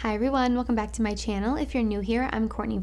Hi everyone, welcome back to my channel. If you're new here, I'm Courtney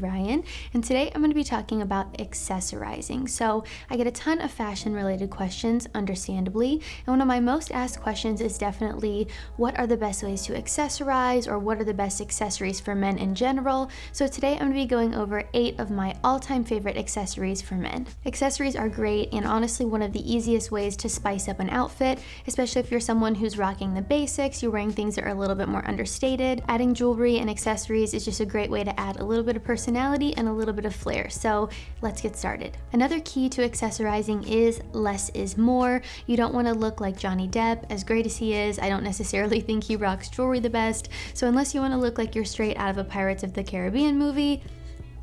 and today I'm going to be talking about accessorizing. So I get a ton of fashion related questions, understandably, and one of my most asked questions is definitely what are the best ways to accessorize, or what are the best accessories for men in general. So today I'm going to be going over 8 of my all-time favorite accessories for men. Accessories are great and honestly one of the easiest ways to spice up an outfit, especially if you're someone who's rocking the basics, you're wearing things that are a little bit more understated. Adding jewelry and accessories is just a great way to add a little bit of personality and a little bit of flair. So let's get started. Another key to accessorizing is less is more. You don't want to look like Johnny Depp. As great as he is, I don't necessarily think he rocks jewelry the best. So unless you want to look like you're straight out of a Pirates of the Caribbean movie,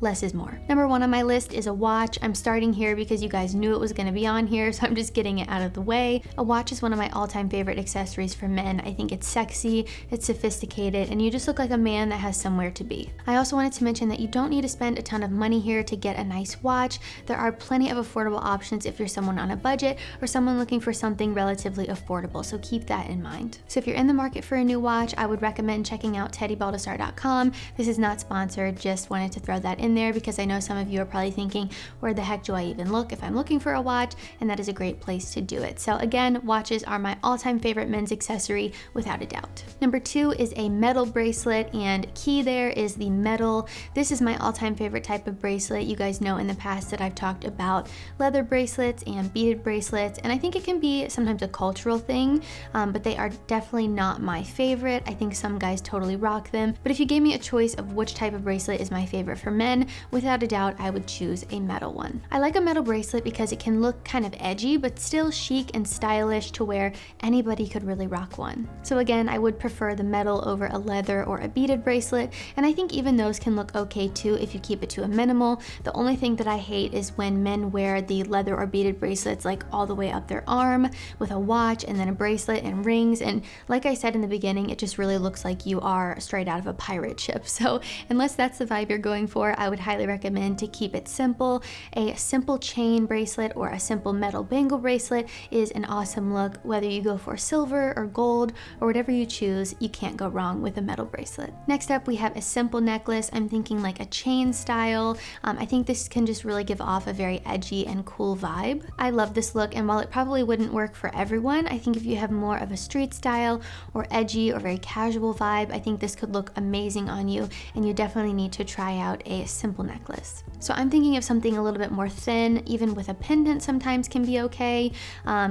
less is more. Number 1 on my list is a watch. I'm starting here because you guys knew it was going to be on here, so I'm just getting it out of the way. A watch is one of my all-time favorite accessories for men. I think it's sexy, it's sophisticated, and you just look like a man that has somewhere to be. I also wanted to mention that you don't need to spend a ton of money here to get a nice watch. There are plenty of affordable options if you're someone on a budget or someone looking for something relatively affordable, so keep that in mind. So if you're in the market for a new watch, I would recommend checking out teddybaldessar.com. This is not sponsored, just wanted to throw that in there because I know some of you are probably thinking, where the heck do I even look if I'm looking for a watch? And that is a great place to do it. So again, watches are my all-time favorite men's accessory without a doubt. Number 2 is a metal bracelet, and key there is the metal. This is my all-time favorite type of bracelet. You guys know in the past that I've talked about leather bracelets and beaded bracelets, and I think it can be sometimes a cultural thing, but they are definitely not my favorite. I think some guys totally rock them, but if you gave me a choice of which type of bracelet is my favorite for men, without a doubt, I would choose a metal one. I like a metal bracelet because it can look kind of edgy, but still chic and stylish to where anybody could really rock one. So again, I would prefer the metal over a leather or a beaded bracelet, and I think even those can look okay too if you keep it to a minimal. The only thing that I hate is when men wear the leather or beaded bracelets like all the way up their arm with a watch and then a bracelet and rings, and like I said in the beginning, it just really looks like you are straight out of a pirate ship. So unless that's the vibe you're going for, I would highly recommend to keep it simple. A simple chain bracelet or a simple metal bangle bracelet is an awesome look. Whether you go for silver or gold or whatever you choose, you can't go wrong with a metal bracelet. Next up, we have a simple necklace. I'm thinking like a chain style. I think this can just really give off a very edgy and cool vibe. I love this look, and while it probably wouldn't work for everyone, I think if you have more of a street style or edgy or very casual vibe, I think this could look amazing on you, and you definitely need to try out a simple necklace. So I'm thinking of something a little bit more thin, even with a pendant sometimes can be okay,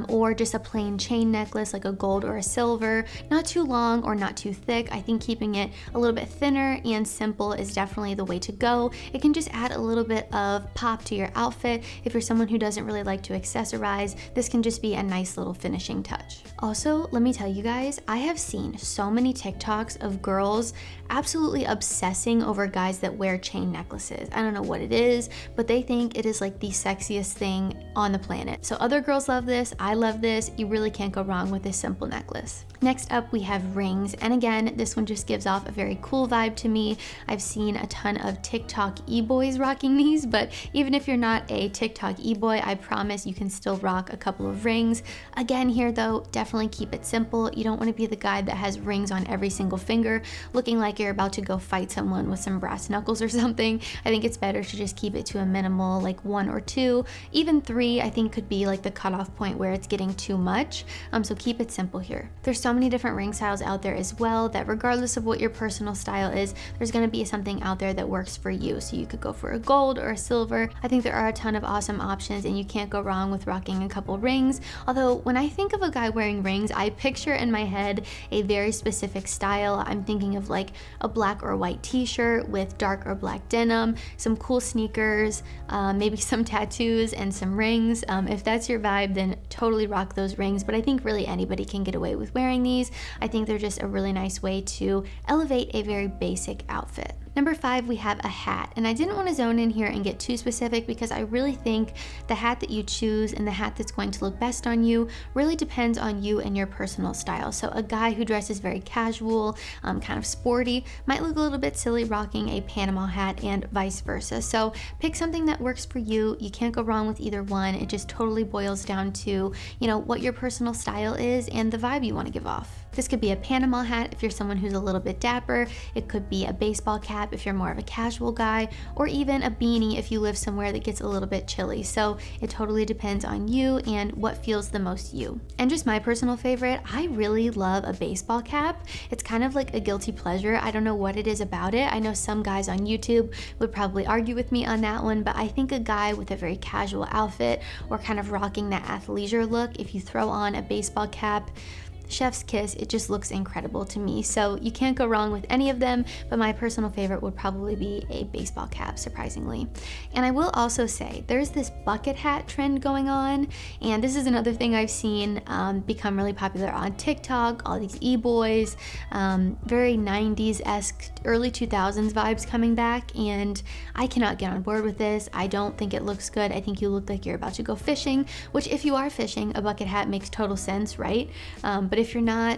or just a plain chain necklace like a gold or a silver. Not too long or not too thick. I think keeping it a little bit thinner and simple is definitely the way to go. It can just add a little bit of pop to your outfit. If you're someone who doesn't really like to accessorize, this can just be a nice little finishing touch. Also, let me tell you guys, I have seen so many TikToks of girls absolutely obsessing over guys that wear chain necklaces. I don't know what it is, but they think it is like the sexiest thing on the planet. So other girls love this, I love this. You really can't go wrong with this simple necklace. Next up, we have rings, and again, this one just gives off a very cool vibe to me. I've seen a ton of TikTok e-boys rocking these, but even if you're not a TikTok e-boy, I promise you can still rock a couple of rings. Again here though, definitely keep it simple. You don't want to be the guy that has rings on every single finger, looking like you're about to go fight someone with some brass knuckles or something. I think it's better to just keep it to a minimal, like 1 or 2, even 3 I think could be like the cutoff point where it's getting too much. So keep it simple here. There's so many different ring styles out there as well that regardless of what your personal style is, there's going to be something out there that works for you. So you could go for a gold or a silver. I think there are a ton of awesome options, and you can't go wrong with rocking a couple rings. Although when I think of a guy wearing rings, I picture in my head a very specific style. I'm thinking of like a black or white t-shirt with dark or black denim, some cool sneakers, maybe some tattoos and some rings. If that's your vibe, then totally rock those rings, but I think really anybody can get away with wearing these. I think they're just a really nice way to elevate a very basic outfit. Number 5, we have a hat, and I didn't want to zone in here and get too specific because I really think the hat that you choose and the hat that's going to look best on you really depends on you and your personal style. So a guy who dresses very casual, kind of sporty, might look a little bit silly rocking a Panama hat and vice versa. So pick something that works for you. You can't go wrong with either one. It just totally boils down to, what your personal style is and the vibe you want to give off. This could be a Panama hat if you're someone who's a little bit dapper. It could be a baseball cap if you're more of a casual guy, or even a beanie if you live somewhere that gets a little bit chilly. So it totally depends on you and what feels the most you. And just my personal favorite, I really love a baseball cap. It's kind of like a guilty pleasure. I don't know what it is about it. I know some guys on YouTube would probably argue with me on that one, but I think a guy with a very casual outfit or kind of rocking that athleisure look, if you throw on a baseball cap, chef's kiss, it just looks incredible to me. So you can't go wrong with any of them, but my personal favorite would probably be a baseball cap, surprisingly. And I will also say there's this bucket hat trend going on, and this is another thing I've seen become really popular on TikTok, all these e-boys, very 90s-esque, early 2000s vibes coming back, and I cannot get on board with this. I don't think it looks good. I think you look like you're about to go fishing, which if you are fishing, a bucket hat makes total sense, right? But if you're not,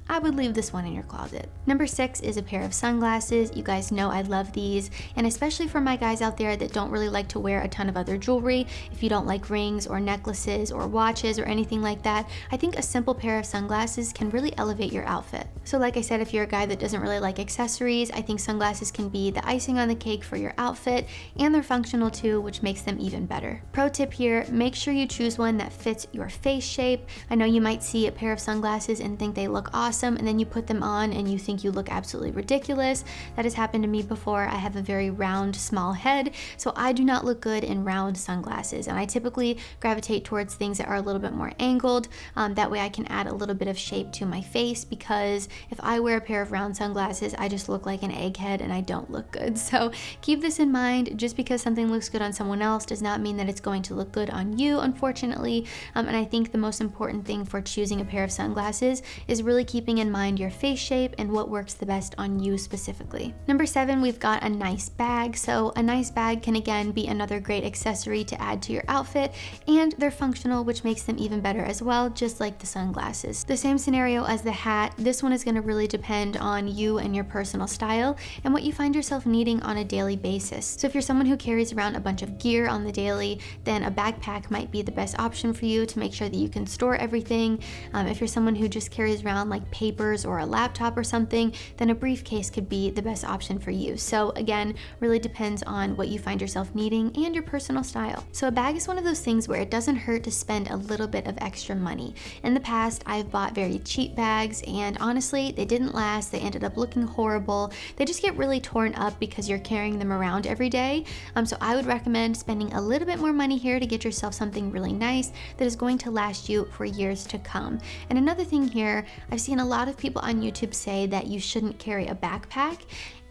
I would leave this one in your closet. Number 6 is a pair of sunglasses. You guys know I love these, and especially for my guys out there that don't really like to wear a ton of other jewelry, if you don't like rings or necklaces or watches or anything like that, I think a simple pair of sunglasses can really elevate your outfit. So like I said, if you're a guy that doesn't really like accessories, I think sunglasses can be the icing on the cake for your outfit, and they're functional too, which makes them even better. Pro tip here, make sure you choose one that fits your face shape. I know you might see a pair of sunglasses and think they look awesome, and then you put them on and you think you look absolutely ridiculous. That has happened to me before. I have a very round, small head, so I do not look good in round sunglasses, and I typically gravitate towards things that are a little bit more angled. That way I can add a little bit of shape to my face, because if I wear a pair of round sunglasses, I just look like an egghead and I don't look good. So keep this in mind. Just because something looks good on someone else does not mean that it's going to look good on you, unfortunately. And I think the most important thing for choosing a pair of sunglasses is really keeping in mind your face shape and what works the best on you specifically. Number 7, we've got a nice bag. So a nice bag can again be another great accessory to add to your outfit, and they're functional, which makes them even better as well, just like the sunglasses. The same scenario as the hat, this one is going to really depend on you and your personal style and what you find yourself needing on a daily basis. So if you're someone who carries around a bunch of gear on the daily, then a backpack might be the best option for you to make sure that you can store everything. If you're someone who just carries around like papers or a laptop or something, then a briefcase could be the best option for you. So again, really depends on what you find yourself needing and your personal style. So a bag is one of those things where it doesn't hurt to spend a little bit of extra money. In the past, I've bought very cheap bags, and honestly, they didn't last. They ended up looking horrible. They just get really torn up because you're carrying them around every day. So I would recommend spending a little bit more money here to get yourself something really nice that is going to last you for years to come. And another thing here, I've seen a lot of people on YouTube say that you shouldn't carry a backpack.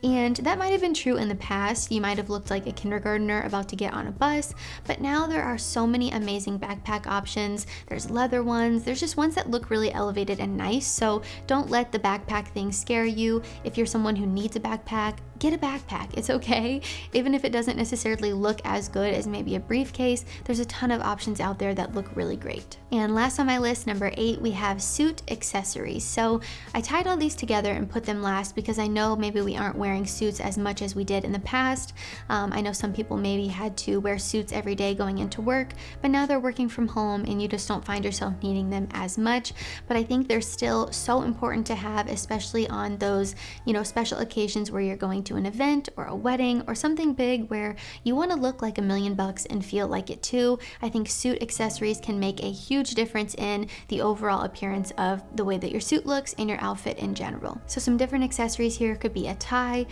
And that might have been true in the past. You might have looked like a kindergartner about to get on a bus, but now there are so many amazing backpack options. There's leather ones, there's just ones that look really elevated and nice, so don't let the backpack thing scare you. If you're someone who needs a backpack, get a backpack. It's okay. Even if it doesn't necessarily look as good as maybe a briefcase, there's a ton of options out there that look really great. And last on my list, number 8, we have suit accessories. So I tied all these together and put them last because I know maybe we aren't wearing suits as much as we did in the past. I know some people maybe had to wear suits every day going into work, but now they're working from home and you just don't find yourself needing them as much. But I think they're still so important to have, especially on those, special occasions where you're going to an event or a wedding or something big where you want to look like $1,000,000 and feel like it too. I think suit accessories can make a huge difference in the overall appearance of the way that your suit looks and your outfit in general. So some different accessories here could be a tie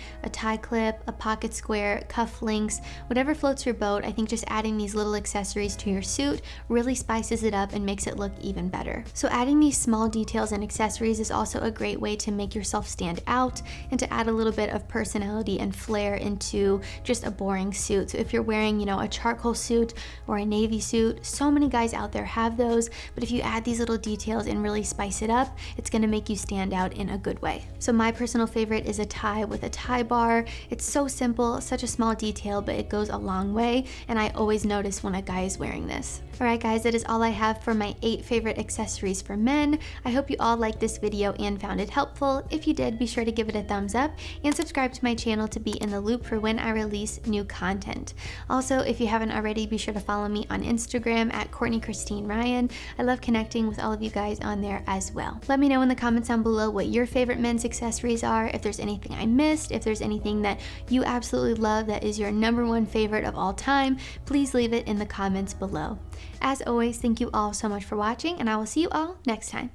clip, a pocket square, cuff links, whatever floats your boat. I think just adding these little accessories to your suit really spices it up and makes it look even better. So adding these small details and accessories is also a great way to make yourself stand out and to add a little bit of personality and flair into just a boring suit. So if you're wearing, a charcoal suit or a navy suit, so many guys out there have those, but if you add these little details and really spice it up, it's going to make you stand out in a good way. So my personal favorite is a tie with a tie bar. It's so simple, such a small detail, but it goes a long way, and I always notice when a guy is wearing this. Alright guys, that is all I have for my 8 favorite accessories for men. I hope you all liked this video and found it helpful. If you did, be sure to give it a thumbs up and subscribe to my channel to be in the loop for when I release new content. Also, if you haven't already, be sure to follow me on Instagram at Courtney Christine Ryan. I love connecting with all of you guys on there as well. Let me know in the comments down below what your favorite men's accessories are, if there's anything I missed, if there's anything that you absolutely love that is your #1 favorite of all time. Please leave it in the comments below. As always, thank you all so much for watching, and I will see you all next time.